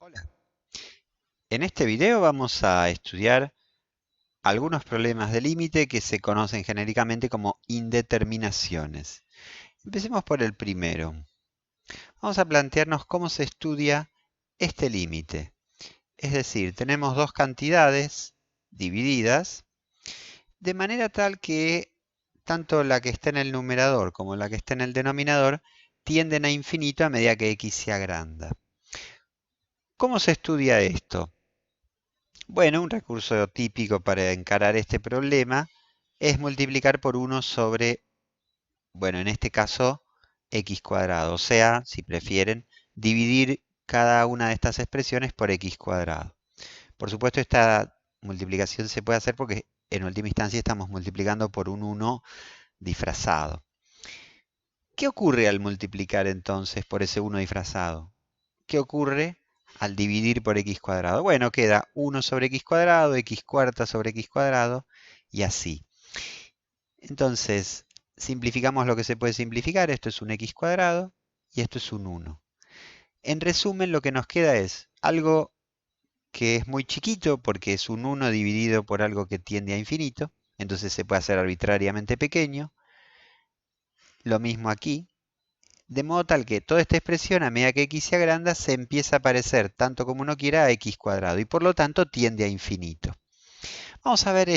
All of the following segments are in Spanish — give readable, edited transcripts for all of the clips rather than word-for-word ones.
Hola. En este video vamos a estudiar algunos problemas de límite que se conocen genéricamente como indeterminaciones. Empecemos por el primero. Vamos a plantearnos cómo se estudia este límite. Es decir, tenemos dos cantidades divididas de manera tal que tanto la que está en el numerador como la que está en el denominador tienden a infinito a medida que x se agranda. ¿Cómo se estudia esto? Bueno, un recurso típico para encarar este problema es multiplicar por 1 sobre, bueno, en este caso, x cuadrado. O sea, si prefieren, dividir cada una de estas expresiones por x cuadrado. Por supuesto, esta multiplicación se puede hacer porque en última instancia estamos multiplicando por un 1 disfrazado. ¿Qué ocurre al multiplicar entonces por ese 1 disfrazado? ¿Qué ocurre al dividir por x cuadrado? Bueno, queda 1 sobre x cuadrado, x cuarta sobre x cuadrado y así. Entonces, simplificamos lo que se puede simplificar. Esto es un x cuadrado y esto es un 1. En resumen, lo que nos queda es algo que es muy chiquito porque es un 1 dividido por algo que tiende a infinito. Entonces se puede hacer arbitrariamente pequeño. Lo mismo aquí. De modo tal que toda esta expresión, a medida que x se agranda, se empieza a parecer tanto como uno quiera a x cuadrado y por lo tanto tiende a infinito. Vamos a ver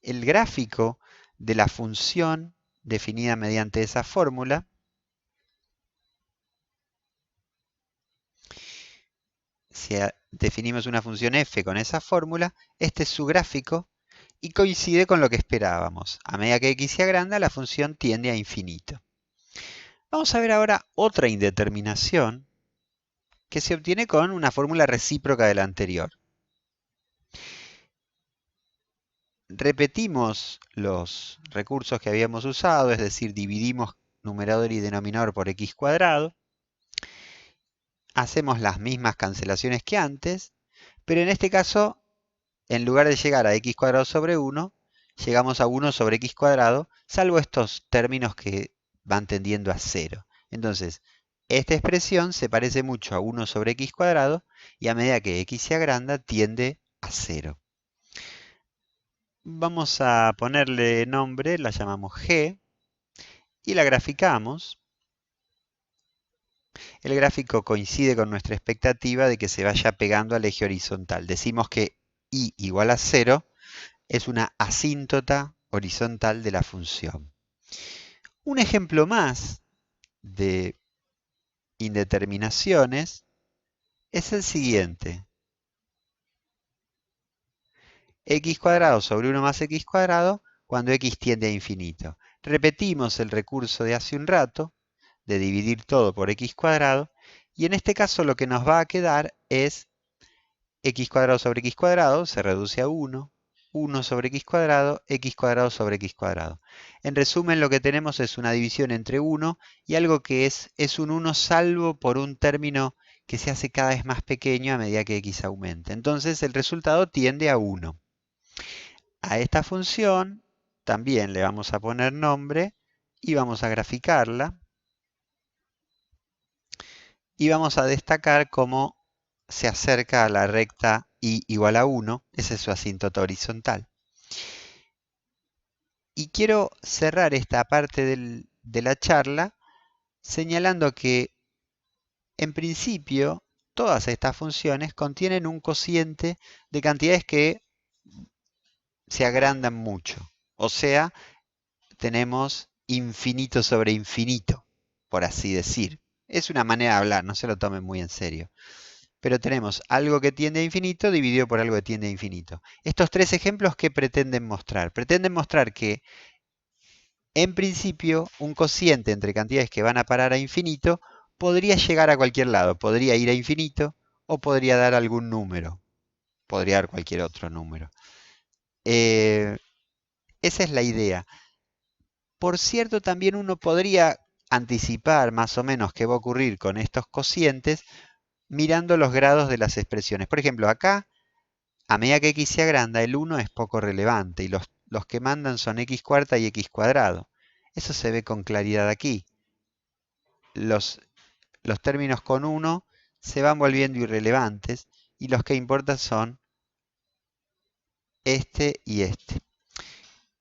el gráfico de la función definida mediante esa fórmula. Si definimos una función f con esa fórmula, este es su gráfico y coincide con lo que esperábamos. A medida que x se agranda, la función tiende a infinito. Vamos a ver ahora otra indeterminación que se obtiene con una fórmula recíproca de la anterior. Repetimos los recursos que habíamos usado, es decir, dividimos numerador y denominador por x cuadrado. Hacemos las mismas cancelaciones que antes, pero en este caso, en lugar de llegar a x cuadrado sobre 1, llegamos a 1 sobre x cuadrado, salvo estos términos que van tendiendo a 0. Entonces, esta expresión se parece mucho a 1 sobre x cuadrado y a medida que x se agranda tiende a 0. Vamos a ponerle nombre, la llamamos g, y la graficamos. El gráfico coincide con nuestra expectativa de que se vaya pegando al eje horizontal. Decimos que y igual a 0 es una asíntota horizontal de la función. Un ejemplo más de indeterminaciones es el siguiente. X cuadrado sobre 1 más x cuadrado cuando x tiende a infinito. Repetimos el recurso de hace un rato, de dividir todo por x cuadrado, y en este caso lo que nos va a quedar es x cuadrado sobre x cuadrado, se reduce a 1, 1 sobre x cuadrado sobre x cuadrado. En resumen, lo que tenemos es una división entre 1 y algo que es un 1 salvo por un término que se hace cada vez más pequeño a medida que x aumenta. Entonces el resultado tiende a 1. A esta función también le vamos a poner nombre y vamos a graficarla. Y vamos a destacar cómo se acerca a la recta y igual a 1, esa es su asíntota horizontal. Y quiero cerrar esta parte de la charla señalando que en principio todas estas funciones contienen un cociente de cantidades que se agrandan mucho. O sea, tenemos infinito sobre infinito, por así decir. Es una manera de hablar, no se lo tomen muy en serio. Pero tenemos algo que tiende a infinito dividido por algo que tiende a infinito. Estos tres ejemplos, ¿qué pretenden mostrar? Pretenden mostrar que, en principio, un cociente entre cantidades que van a parar a infinito podría llegar a cualquier lado. Podría ir a infinito o podría dar algún número. Podría dar cualquier otro número. Eh, Esa es la idea. Por cierto, también uno podría anticipar más o menos qué va a ocurrir con estos cocientes mirando los grados de las expresiones. Por ejemplo, acá a medida que x se agranda, el 1 es poco relevante y los que mandan son x cuarta y x cuadrado. Eso se ve con claridad aquí. Los términos con 1 se van volviendo irrelevantes y los que importan son este y este,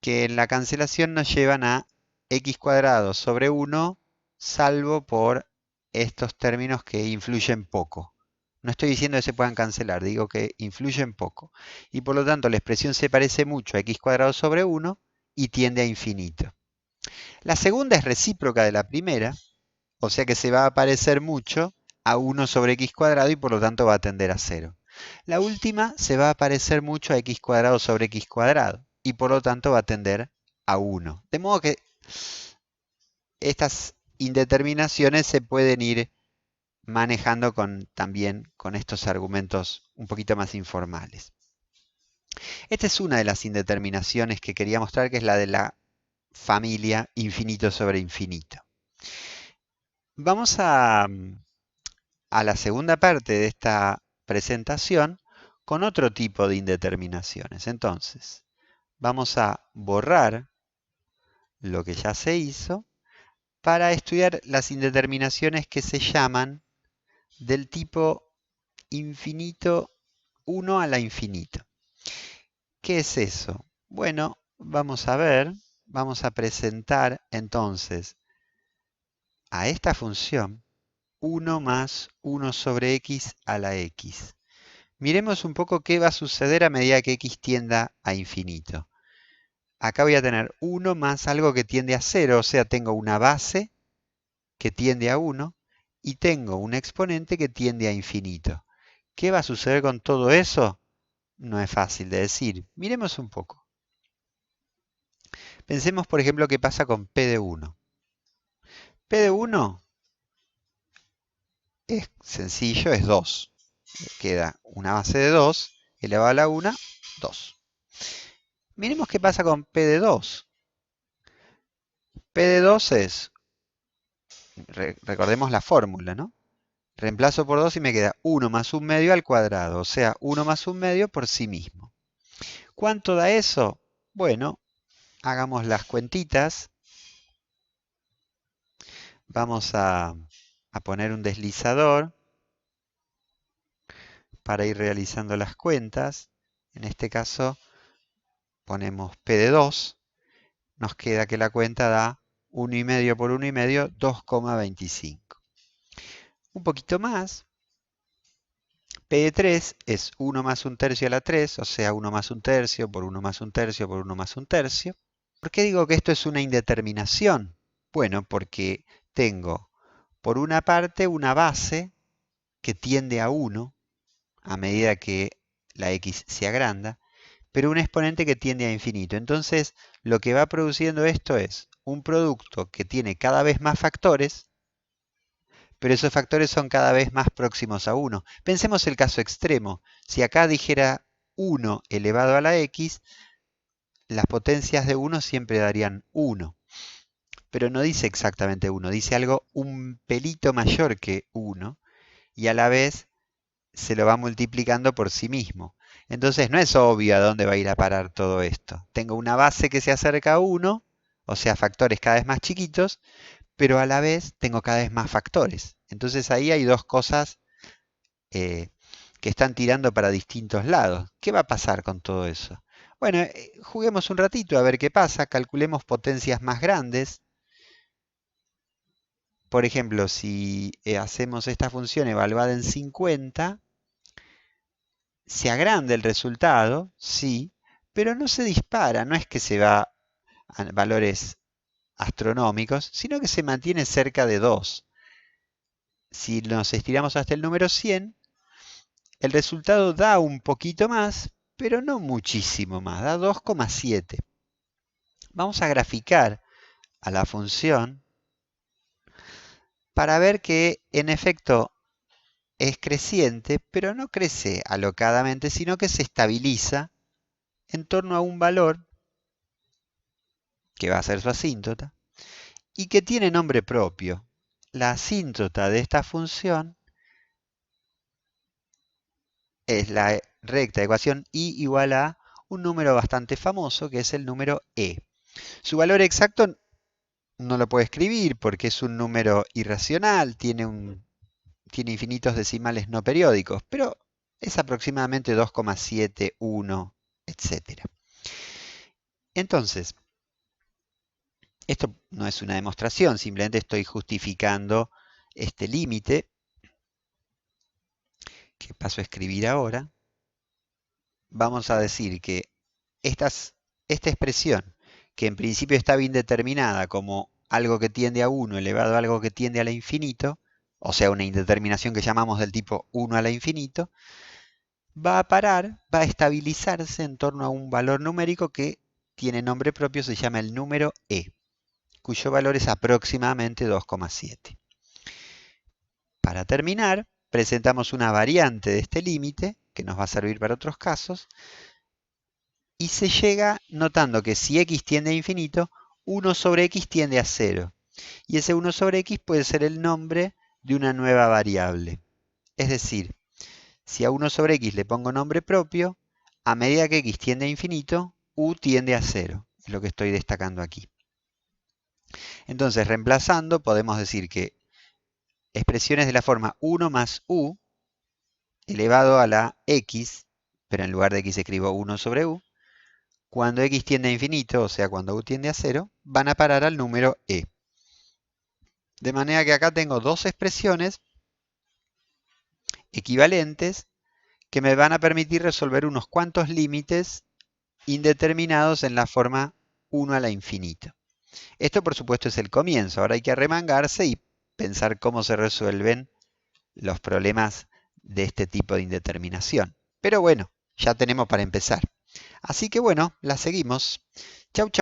que en la cancelación nos llevan a x cuadrado sobre 1, salvo por estos términos que influyen poco. No estoy diciendo que se puedan cancelar, digo que influyen poco. Y por lo tanto la expresión se parece mucho a x cuadrado sobre 1 y tiende a infinito. La segunda es recíproca de la primera, o sea que se va a parecer mucho a 1 sobre x cuadrado y por lo tanto va a tender a 0. La última se va a parecer mucho a x cuadrado sobre x cuadrado y por lo tanto va a tender a 1. De modo que estas indeterminaciones se pueden ir manejando también con estos argumentos un poquito más informales. Esta es una de las indeterminaciones que quería mostrar, que es la de la familia infinito sobre infinito. Vamos a la segunda parte de esta presentación con otro tipo de indeterminaciones. Entonces, vamos a borrar lo que ya se hizo para estudiar las indeterminaciones que se llaman del tipo infinito 1 a la infinito. ¿Qué es eso? Bueno, vamos a ver, vamos a presentar entonces a esta función 1 más 1 sobre x a la x. Miremos un poco qué va a suceder a medida que x tienda a infinito. Acá voy a tener 1 más algo que tiende a 0, o sea, tengo una base que tiende a 1 y tengo un exponente que tiende a infinito. ¿Qué va a suceder con todo eso? No es fácil de decir. Miremos un poco. Pensemos, por ejemplo, qué pasa con P de 1. P de 1 es sencillo, es 2. Queda una base de 2 elevado a la 1, 2. Miremos qué pasa con P de 2. P de 2 es, recordemos la fórmula, ¿no? Reemplazo por 2 y me queda 1 más 1 medio al cuadrado, o sea, 1 más 1 medio por sí mismo. ¿Cuánto da eso? Bueno, hagamos las cuentitas. Vamos a poner un deslizador para ir realizando las cuentas. En este caso ponemos P de 2. Nos queda que la cuenta da 1,5 por 1,5, 2,25. Un poquito más. P de 3 es 1 más 1 tercio a la 3, o sea, 1 más 1 tercio por 1 más 1 tercio por 1 más 1 tercio. ¿Por qué digo que esto es una indeterminación? Bueno, porque tengo por una parte una base que tiende a 1 a medida que la x se agranda, pero un exponente que tiende a infinito. Entonces, lo que va produciendo esto es un producto que tiene cada vez más factores, pero esos factores son cada vez más próximos a 1. Pensemos el caso extremo. Si acá dijera 1 elevado a la x, las potencias de 1 siempre darían 1. Pero no dice exactamente 1, dice algo un pelito mayor que 1 y a la vez se lo va multiplicando por sí mismo. Entonces no es obvio a dónde va a ir a parar todo esto. Tengo una base que se acerca a 1, o sea, factores cada vez más chiquitos, pero a la vez tengo cada vez más factores. Entonces ahí hay dos cosas que están tirando para distintos lados. ¿Qué va a pasar con todo eso? Bueno, juguemos un ratito a ver qué pasa, calculemos potencias más grandes. Por ejemplo, si hacemos esta función evaluada en 50, se agranda el resultado, sí, pero no se dispara, no es que se va a valores astronómicos, sino que se mantiene cerca de 2. Si nos estiramos hasta el número 100, el resultado da un poquito más, pero no muchísimo más, da 2,7. Vamos a graficar a la función para ver que en efecto es creciente, pero no crece alocadamente, sino que se estabiliza en torno a un valor que va a ser su asíntota y que tiene nombre propio. La asíntota de esta función es la recta ecuación y igual a un número bastante famoso que es el número e. Su valor exacto no lo puedo escribir porque es un número irracional, tiene un tiene infinitos decimales no periódicos, pero es aproximadamente 2,71, etc. Entonces, esto no es una demostración, simplemente estoy justificando este límite, que paso a escribir ahora. Vamos a decir que esta expresión, que en principio estaba indeterminada como algo que tiende a 1 elevado a algo que tiende a la infinito, o sea, una indeterminación que llamamos del tipo 1 a la infinito, va a parar, va a estabilizarse en torno a un valor numérico que tiene nombre propio, se llama el número e, cuyo valor es aproximadamente 2,7. Para terminar, presentamos una variante de este límite, que nos va a servir para otros casos, y se llega notando que si x tiende a infinito, 1 sobre x tiende a 0. Y ese 1 sobre x puede ser el nombre de una nueva variable. Es decir, si a 1 sobre x le pongo nombre propio, a medida que x tiende a infinito, u tiende a 0. Es lo que estoy destacando aquí. Entonces, reemplazando, podemos decir que expresiones de la forma 1 más u elevado a la x, pero en lugar de x escribo 1 sobre u, cuando x tiende a infinito, o sea, cuando u tiende a 0, van a parar al número e. De manera que acá tengo dos expresiones equivalentes que me van a permitir resolver unos cuantos límites indeterminados en la forma 1 a la infinito. Esto, por supuesto, es el comienzo. Ahora hay que arremangarse y pensar cómo se resuelven los problemas de este tipo de indeterminación. Pero bueno, ya tenemos para empezar. Así que bueno, la seguimos. Chau, chau.